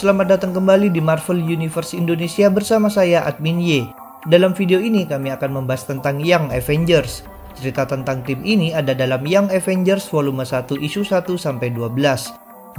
Selamat datang kembali di Marvel Universe Indonesia bersama saya Admin Y. Dalam video ini kami akan membahas tentang Young Avengers. Cerita tentang tim ini ada dalam Young Avengers volume 1 isu 1-12.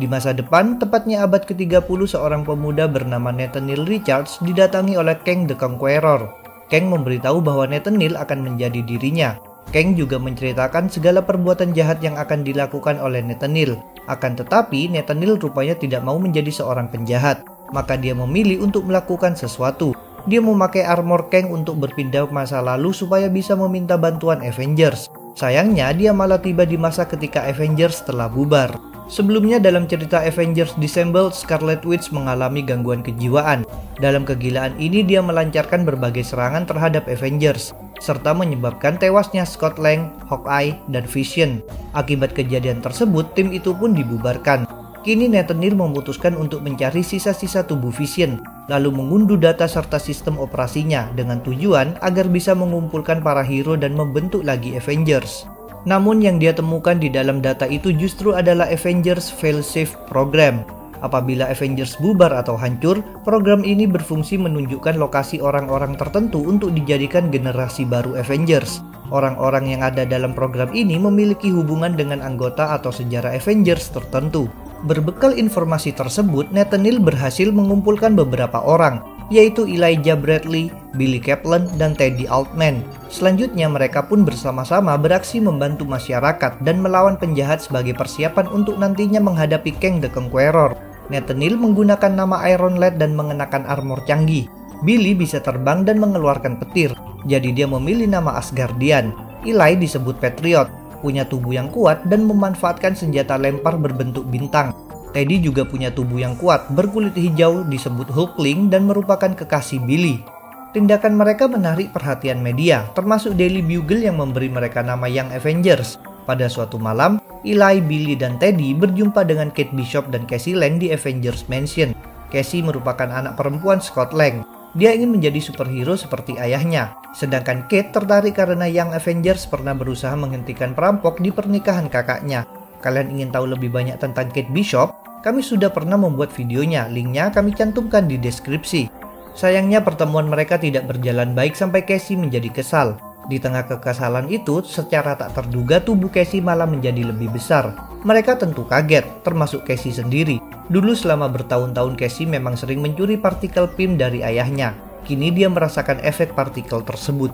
Di masa depan, tepatnya abad ke-30, seorang pemuda bernama Nathaniel Richards didatangi oleh Kang the Conqueror. Kang memberitahu bahwa Nathaniel akan menjadi dirinya. Kang juga menceritakan segala perbuatan jahat yang akan dilakukan oleh Nathaniel. Akan tetapi, Nathaniel rupanya tidak mau menjadi seorang penjahat. Maka dia memilih untuk melakukan sesuatu. Dia memakai armor Kang untuk berpindah ke masa lalu supaya bisa meminta bantuan Avengers. Sayangnya, dia malah tiba di masa ketika Avengers telah bubar. Sebelumnya dalam cerita Avengers Disassemble, Scarlet Witch mengalami gangguan kejiwaan. Dalam kegilaan ini dia melancarkan berbagai serangan terhadap Avengers, serta menyebabkan tewasnya Scott Lang, Hawkeye, dan Vision. Akibat kejadian tersebut, tim itu pun dibubarkan. Kini Nathaniel memutuskan untuk mencari sisa-sisa tubuh Vision, lalu mengunduh data serta sistem operasinya dengan tujuan agar bisa mengumpulkan para hero dan membentuk lagi Avengers. Namun yang dia temukan di dalam data itu justru adalah Avengers Failsafe Program. Apabila Avengers bubar atau hancur, program ini berfungsi menunjukkan lokasi orang-orang tertentu untuk dijadikan generasi baru Avengers. Orang-orang yang ada dalam program ini memiliki hubungan dengan anggota atau sejarah Avengers tertentu. Berbekal informasi tersebut, Nathaniel berhasil mengumpulkan beberapa orang, yaitu Elijah Bradley, Billy Kaplan, dan Teddy Altman. Selanjutnya mereka pun bersama-sama beraksi membantu masyarakat dan melawan penjahat sebagai persiapan untuk nantinya menghadapi Kang the Conqueror. Nathaniel menggunakan nama Iron Lad dan mengenakan armor canggih. Billy bisa terbang dan mengeluarkan petir, jadi dia memilih nama Asgardian. Eli disebut Patriot, punya tubuh yang kuat dan memanfaatkan senjata lempar berbentuk bintang. Teddy juga punya tubuh yang kuat, berkulit hijau, disebut Hulkling dan merupakan kekasih Billy. Tindakan mereka menarik perhatian media, termasuk Daily Bugle yang memberi mereka nama Young Avengers. Pada suatu malam, Eli, Billy, dan Teddy berjumpa dengan Kate Bishop dan Cassie Lang di Avengers Mansion. Cassie merupakan anak perempuan Scott Lang. Dia ingin menjadi superhero seperti ayahnya. Sedangkan Kate tertarik karena Young Avengers pernah berusaha menghentikan perampok di pernikahan kakaknya. Kalian ingin tahu lebih banyak tentang Kate Bishop? Kami sudah pernah membuat videonya, linknya kami cantumkan di deskripsi. Sayangnya pertemuan mereka tidak berjalan baik sampai Cassie menjadi kesal. Di tengah kekesalan itu, secara tak terduga tubuh Cassie malah menjadi lebih besar. Mereka tentu kaget, termasuk Cassie sendiri. Dulu selama bertahun-tahun Cassie memang sering mencuri partikel PIM dari ayahnya. Kini dia merasakan efek partikel tersebut.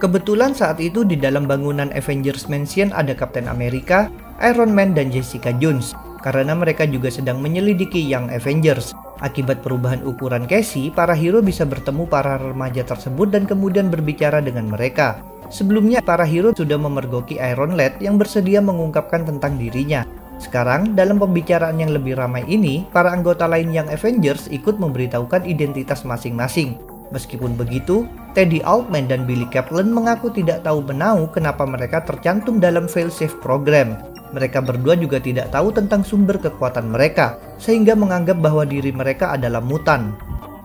Kebetulan saat itu di dalam bangunan Avengers Mansion ada Captain America, Iron Man, dan Jessica Jones. Karena mereka juga sedang menyelidiki Young Avengers. Akibat perubahan ukuran Cassie, para hero bisa bertemu para remaja tersebut dan kemudian berbicara dengan mereka. Sebelumnya, para hero sudah memergoki Iron Lad yang bersedia mengungkapkan tentang dirinya. Sekarang, dalam pembicaraan yang lebih ramai ini, para anggota lain Young Avengers ikut memberitahukan identitas masing-masing. Meskipun begitu, Teddy Altman dan Billy Kaplan mengaku tidak tahu menahu kenapa mereka tercantum dalam Failsafe Program. Mereka berdua juga tidak tahu tentang sumber kekuatan mereka, sehingga menganggap bahwa diri mereka adalah mutan.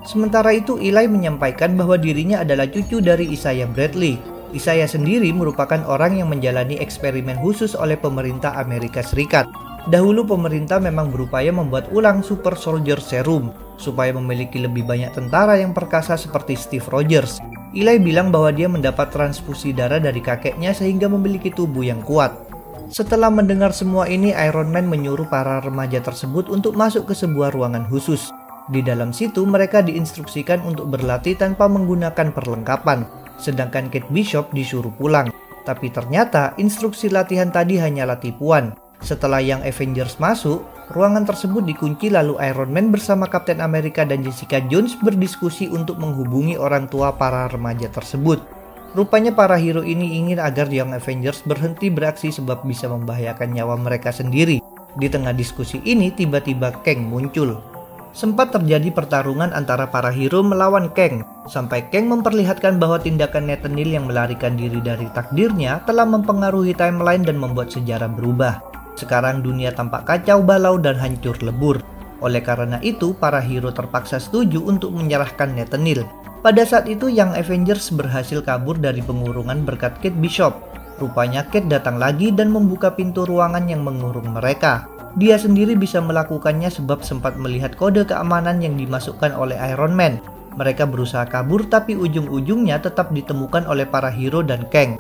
Sementara itu, Eli menyampaikan bahwa dirinya adalah cucu dari Isaiah Bradley. Isaiah sendiri merupakan orang yang menjalani eksperimen khusus oleh pemerintah Amerika Serikat. Dahulu pemerintah memang berupaya membuat ulang Super Soldier Serum, supaya memiliki lebih banyak tentara yang perkasa seperti Steve Rogers. Eli bilang bahwa dia mendapat transfusi darah dari kakeknya sehingga memiliki tubuh yang kuat. Setelah mendengar semua ini, Iron Man menyuruh para remaja tersebut untuk masuk ke sebuah ruangan khusus. Di dalam situ, mereka diinstruksikan untuk berlatih tanpa menggunakan perlengkapan, sedangkan Kate Bishop disuruh pulang. Tapi ternyata, instruksi latihan tadi hanyalah tipuan. Setelah Young Avengers masuk, ruangan tersebut dikunci lalu Iron Man bersama Captain America dan Jessica Jones berdiskusi untuk menghubungi orang tua para remaja tersebut. Rupanya para hero ini ingin agar Young Avengers berhenti beraksi sebab bisa membahayakan nyawa mereka sendiri. Di tengah diskusi ini tiba-tiba Kang muncul. Sempat terjadi pertarungan antara para hero melawan Kang, sampai Kang memperlihatkan bahwa tindakan Nathaniel yang melarikan diri dari takdirnya telah mempengaruhi timeline dan membuat sejarah berubah. Sekarang dunia tampak kacau balau dan hancur lebur. Oleh karena itu, para hero terpaksa setuju untuk menyerahkan Nathaniel. Pada saat itu, Young Avengers berhasil kabur dari pengurungan berkat Kate Bishop. Rupanya Kate datang lagi dan membuka pintu ruangan yang mengurung mereka. Dia sendiri bisa melakukannya sebab sempat melihat kode keamanan yang dimasukkan oleh Iron Man. Mereka berusaha kabur tapi ujung-ujungnya tetap ditemukan oleh para hero dan Kang.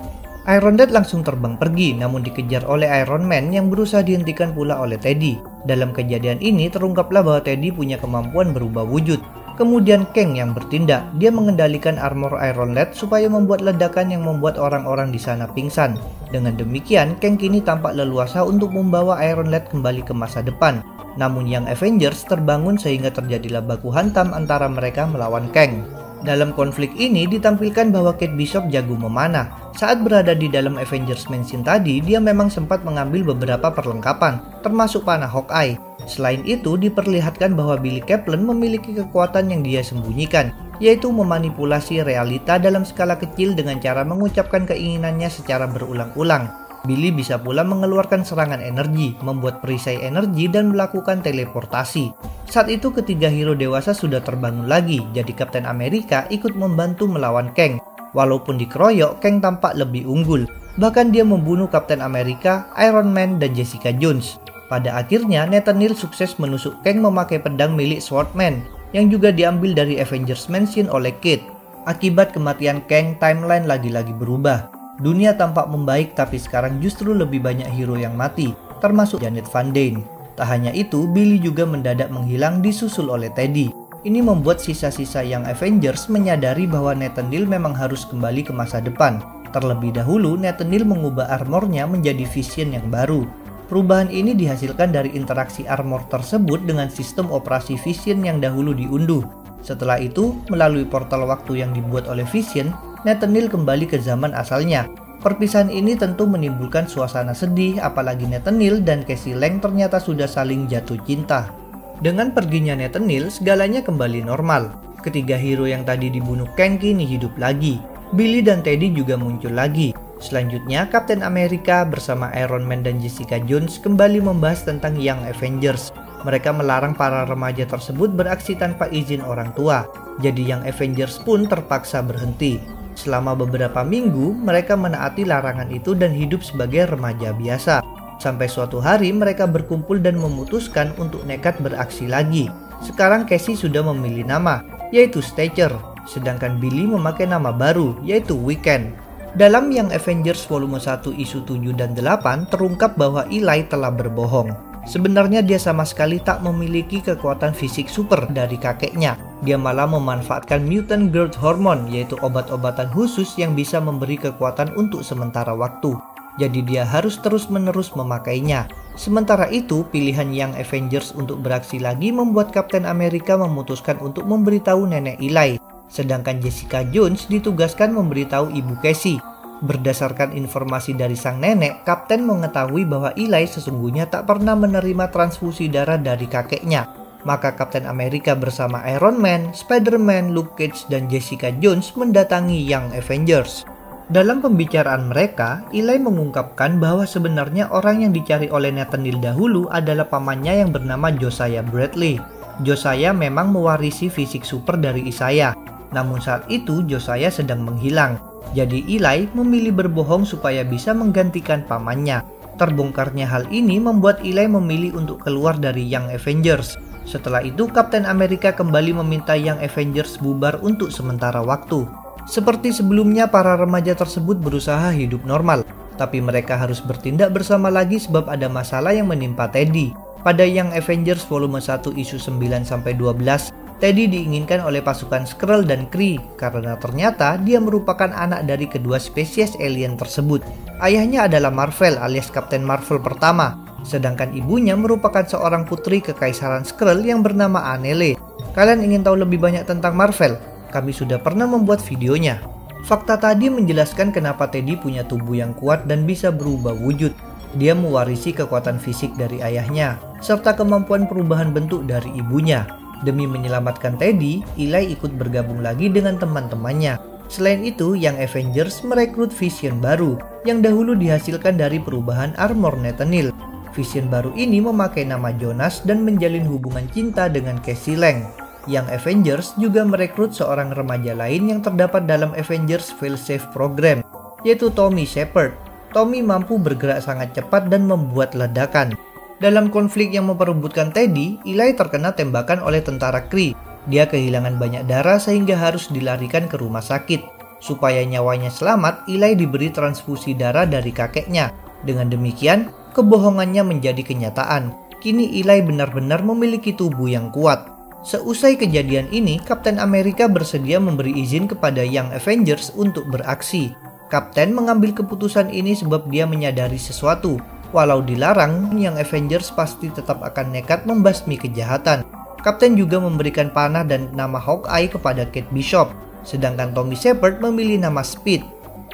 Iron Dad langsung terbang pergi namun dikejar oleh Iron Man yang berusaha dihentikan pula oleh Teddy. Dalam kejadian ini terungkaplah bahwa Teddy punya kemampuan berubah wujud. Kemudian Kang yang bertindak, dia mengendalikan armor Iron Lad supaya membuat ledakan yang membuat orang-orang di sana pingsan. Dengan demikian, Kang kini tampak leluasa untuk membawa Iron Lad kembali ke masa depan. Namun Young Avengers terbangun sehingga terjadilah baku hantam antara mereka melawan Kang. Dalam konflik ini ditampilkan bahwa Kate Bishop jago memanah. Saat berada di dalam Avengers Mansion tadi, dia memang sempat mengambil beberapa perlengkapan, termasuk panah Hawkeye. Selain itu, diperlihatkan bahwa Billy Kaplan memiliki kekuatan yang dia sembunyikan, yaitu memanipulasi realita dalam skala kecil dengan cara mengucapkan keinginannya secara berulang-ulang. Billy bisa pula mengeluarkan serangan energi, membuat perisai energi, dan melakukan teleportasi. Saat itu ketiga hero dewasa sudah terbangun lagi, jadi Kapten Amerika ikut membantu melawan Kang. Walaupun dikeroyok, Kang tampak lebih unggul. Bahkan dia membunuh Kapten Amerika, Iron Man, dan Jessica Jones. Pada akhirnya, Nathaniel sukses menusuk Kang memakai pedang milik Swordman, yang juga diambil dari Avengers Mansion oleh Kate. Akibat kematian Kang, timeline lagi-lagi berubah. Dunia tampak membaik tapi sekarang justru lebih banyak hero yang mati, termasuk Janet Van Dyne. Tak hanya itu, Billy juga mendadak menghilang disusul oleh Teddy. Ini membuat sisa-sisa Young Avengers menyadari bahwa Nathaniel memang harus kembali ke masa depan. Terlebih dahulu, Nathaniel mengubah armornya menjadi Vision yang baru. Perubahan ini dihasilkan dari interaksi armor tersebut dengan sistem operasi Vision yang dahulu diunduh. Setelah itu, melalui portal waktu yang dibuat oleh Vision, Nathaniel kembali ke zaman asalnya. Perpisahan ini tentu menimbulkan suasana sedih, apalagi Nathaniel dan Cassie Lang ternyata sudah saling jatuh cinta. Dengan perginya Nathaniel, segalanya kembali normal. Ketiga hero yang tadi dibunuh Kang kini hidup lagi. Billy dan Teddy juga muncul lagi. Selanjutnya, Kapten Amerika bersama Iron Man dan Jessica Jones kembali membahas tentang Young Avengers. Mereka melarang para remaja tersebut beraksi tanpa izin orang tua. Jadi Young Avengers pun terpaksa berhenti. Selama beberapa minggu, mereka menaati larangan itu dan hidup sebagai remaja biasa. Sampai suatu hari mereka berkumpul dan memutuskan untuk nekat beraksi lagi. Sekarang Cassie sudah memilih nama, yaitu Stature. Sedangkan Billy memakai nama baru, yaitu Weekend. Dalam Young Avengers volume 1 isu 7 dan 8 terungkap bahwa Eli telah berbohong. Sebenarnya dia sama sekali tak memiliki kekuatan fisik super dari kakeknya. Dia malah memanfaatkan mutant growth hormone, yaitu obat-obatan khusus yang bisa memberi kekuatan untuk sementara waktu. Jadi dia harus terus-menerus memakainya. Sementara itu, pilihan Young Avengers untuk beraksi lagi membuat Kapten Amerika memutuskan untuk memberitahu nenek Eli. Sedangkan Jessica Jones ditugaskan memberitahu ibu Cassie. Berdasarkan informasi dari sang nenek, Kapten mengetahui bahwa Eli sesungguhnya tak pernah menerima transfusi darah dari kakeknya. Maka Kapten Amerika bersama Iron Man, Spider-Man, Luke Cage, dan Jessica Jones mendatangi Young Avengers. Dalam pembicaraan mereka, Eli mengungkapkan bahwa sebenarnya orang yang dicari oleh Nathaniel dahulu adalah pamannya yang bernama Josiah Bradley. Josiah memang mewarisi fisik super dari Isaiah. Namun saat itu Josiah sedang menghilang. Jadi Eli memilih berbohong supaya bisa menggantikan pamannya. Terbongkarnya hal ini membuat Eli memilih untuk keluar dari Young Avengers. Setelah itu Kapten Amerika kembali meminta Young Avengers bubar untuk sementara waktu. Seperti sebelumnya, para remaja tersebut berusaha hidup normal. Tapi mereka harus bertindak bersama lagi sebab ada masalah yang menimpa Teddy. Pada Young Avengers volume 1 isu 9-12, Teddy diinginkan oleh pasukan Skrull dan Kree karena ternyata dia merupakan anak dari kedua spesies alien tersebut. Ayahnya adalah Marvel alias Kapten Marvel pertama, sedangkan ibunya merupakan seorang putri kekaisaran Skrull yang bernama Anele. Kalian ingin tahu lebih banyak tentang Marvel? Kami sudah pernah membuat videonya. Fakta tadi menjelaskan kenapa Teddy punya tubuh yang kuat dan bisa berubah wujud. Dia mewarisi kekuatan fisik dari ayahnya, serta kemampuan perubahan bentuk dari ibunya. Demi menyelamatkan Teddy, Eli ikut bergabung lagi dengan teman-temannya. Selain itu, Young Avengers merekrut Vision baru, yang dahulu dihasilkan dari perubahan armor Nathaniel. Vision baru ini memakai nama Jonas dan menjalin hubungan cinta dengan Cassie Lang. Young Avengers juga merekrut seorang remaja lain yang terdapat dalam Avengers Failsafe Program, yaitu Tommy Shepard. Tommy mampu bergerak sangat cepat dan membuat ledakan. Dalam konflik yang memperebutkan Teddy, Eli terkena tembakan oleh tentara Kree. Dia kehilangan banyak darah sehingga harus dilarikan ke rumah sakit. Supaya nyawanya selamat, Eli diberi transfusi darah dari kakeknya. Dengan demikian, kebohongannya menjadi kenyataan. Kini Eli benar-benar memiliki tubuh yang kuat. Seusai kejadian ini, Kapten Amerika bersedia memberi izin kepada Young Avengers untuk beraksi. Kapten mengambil keputusan ini sebab dia menyadari sesuatu. Walau dilarang, Young Avengers pasti tetap akan nekat membasmi kejahatan. Kapten juga memberikan panah dan nama Hawkeye kepada Kate Bishop, sedangkan Tommy Shepard memilih nama Speed.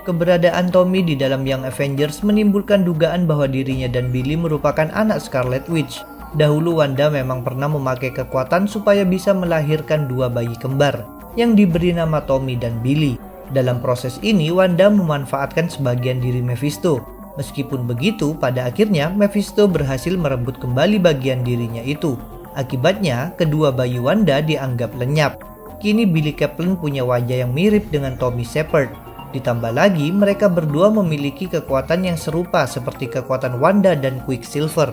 Keberadaan Tommy di dalam Young Avengers menimbulkan dugaan bahwa dirinya dan Billy merupakan anak Scarlet Witch. Dahulu Wanda memang pernah memakai kekuatan supaya bisa melahirkan dua bayi kembar, yang diberi nama Tommy dan Billy. Dalam proses ini, Wanda memanfaatkan sebagian diri Mephisto. Meskipun begitu, pada akhirnya Mephisto berhasil merebut kembali bagian dirinya itu. Akibatnya, kedua bayi Wanda dianggap lenyap. Kini Billy Kaplan punya wajah yang mirip dengan Tommy Shepard. Ditambah lagi, mereka berdua memiliki kekuatan yang serupa seperti kekuatan Wanda dan Quicksilver.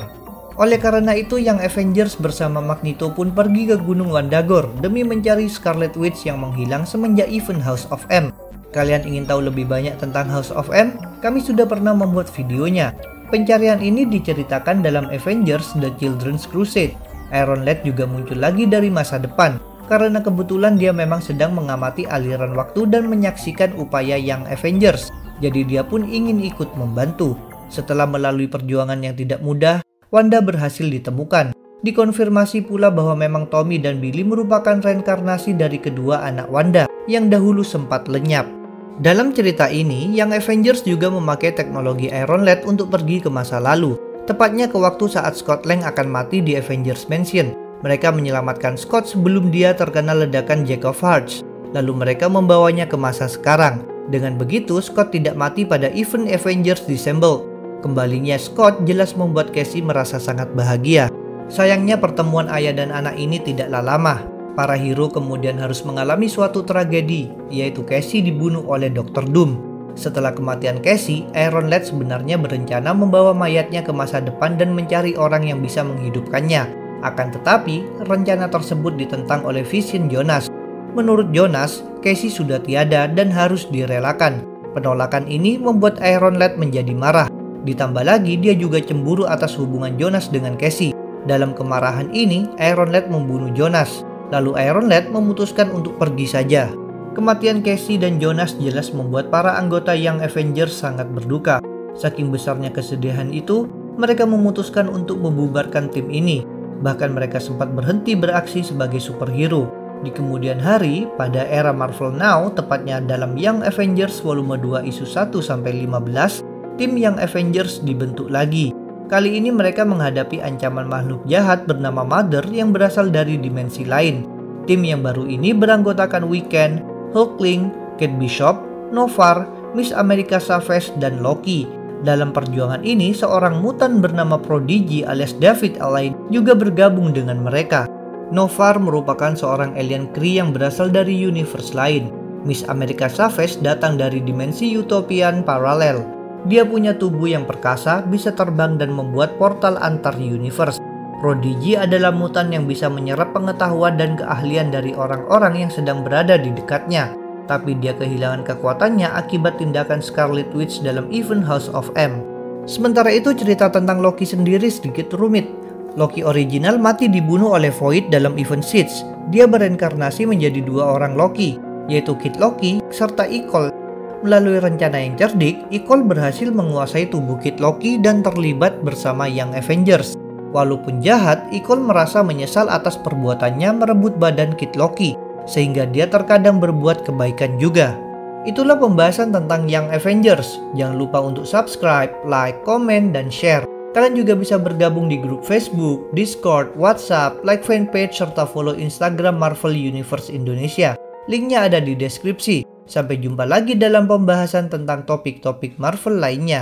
Oleh karena itu, Young Avengers bersama Magneto pun pergi ke Gunung Wandagore demi mencari Scarlet Witch yang menghilang semenjak event House of M. Kalian ingin tahu lebih banyak tentang House of M? Kami sudah pernah membuat videonya. Pencarian ini diceritakan dalam Avengers The Children's Crusade. Iron Lad juga muncul lagi dari masa depan, karena kebetulan dia memang sedang mengamati aliran waktu dan menyaksikan upaya Young Avengers. Jadi dia pun ingin ikut membantu. Setelah melalui perjuangan yang tidak mudah, Wanda berhasil ditemukan. Dikonfirmasi pula bahwa memang Tommy dan Billy merupakan reinkarnasi dari kedua anak Wanda yang dahulu sempat lenyap. Dalam cerita ini, Young Avengers juga memakai teknologi Iron Lad untuk pergi ke masa lalu, tepatnya ke waktu saat Scott Lang akan mati di Avengers Mansion. Mereka menyelamatkan Scott sebelum dia terkena ledakan Jack of Hearts, lalu mereka membawanya ke masa sekarang. Dengan begitu, Scott tidak mati pada event Avengers Disassemble. Kembalinya Scott jelas membuat Casey merasa sangat bahagia. Sayangnya pertemuan ayah dan anak ini tidaklah lama. Para hero kemudian harus mengalami suatu tragedi, yaitu Casey dibunuh oleh Dr. Doom. Setelah kematian Casey, Iron Lad sebenarnya berencana membawa mayatnya ke masa depan dan mencari orang yang bisa menghidupkannya. Akan tetapi, rencana tersebut ditentang oleh Vision Jonas. Menurut Jonas, Casey sudah tiada dan harus direlakan. Penolakan ini membuat Iron Lad menjadi marah. Ditambah lagi, dia juga cemburu atas hubungan Jonas dengan Casey. Dalam kemarahan ini, Iron Lad membunuh Jonas. Lalu Iron Lad memutuskan untuk pergi saja. Kematian Casey dan Jonas jelas membuat para anggota Young Avengers sangat berduka. Saking besarnya kesedihan itu, mereka memutuskan untuk membubarkan tim ini. Bahkan mereka sempat berhenti beraksi sebagai superhero. Di kemudian hari, pada era Marvel Now, tepatnya dalam Young Avengers volume 2 isu 1-15, tim Young Avengers dibentuk lagi. Kali ini mereka menghadapi ancaman makhluk jahat bernama Mother yang berasal dari dimensi lain. Tim yang baru ini beranggotakan Wiccan, Hulkling, Kate Bishop, Noh-Varr, Miss America Chavez, dan Loki. Dalam perjuangan ini, seorang mutan bernama Prodigy alias David Alain juga bergabung dengan mereka. Noh-Varr merupakan seorang alien Kree yang berasal dari universe lain. Miss America Chavez datang dari dimensi Utopian Parallel. Dia punya tubuh yang perkasa, bisa terbang dan membuat portal antar universe. Prodigy adalah mutan yang bisa menyerap pengetahuan dan keahlian dari orang-orang yang sedang berada di dekatnya. Tapi dia kehilangan kekuatannya akibat tindakan Scarlet Witch dalam event House of M. Sementara itu, cerita tentang Loki sendiri sedikit rumit. Loki original mati dibunuh oleh Void dalam event Siege. Dia bereinkarnasi menjadi dua orang Loki, yaitu Kid Loki serta Ikol. Melalui rencana yang cerdik, Ikol berhasil menguasai tubuh Kid Loki dan terlibat bersama Young Avengers. Walaupun jahat, Ikol merasa menyesal atas perbuatannya merebut badan Kid Loki, sehingga dia terkadang berbuat kebaikan juga. Itulah pembahasan tentang Young Avengers. Jangan lupa untuk subscribe, like, komen, dan share. Kalian juga bisa bergabung di grup Facebook, Discord, WhatsApp, like fanpage, serta follow Instagram Marvel Universe Indonesia. Linknya ada di deskripsi. Sampai jumpa lagi dalam pembahasan tentang topik-topik Marvel lainnya.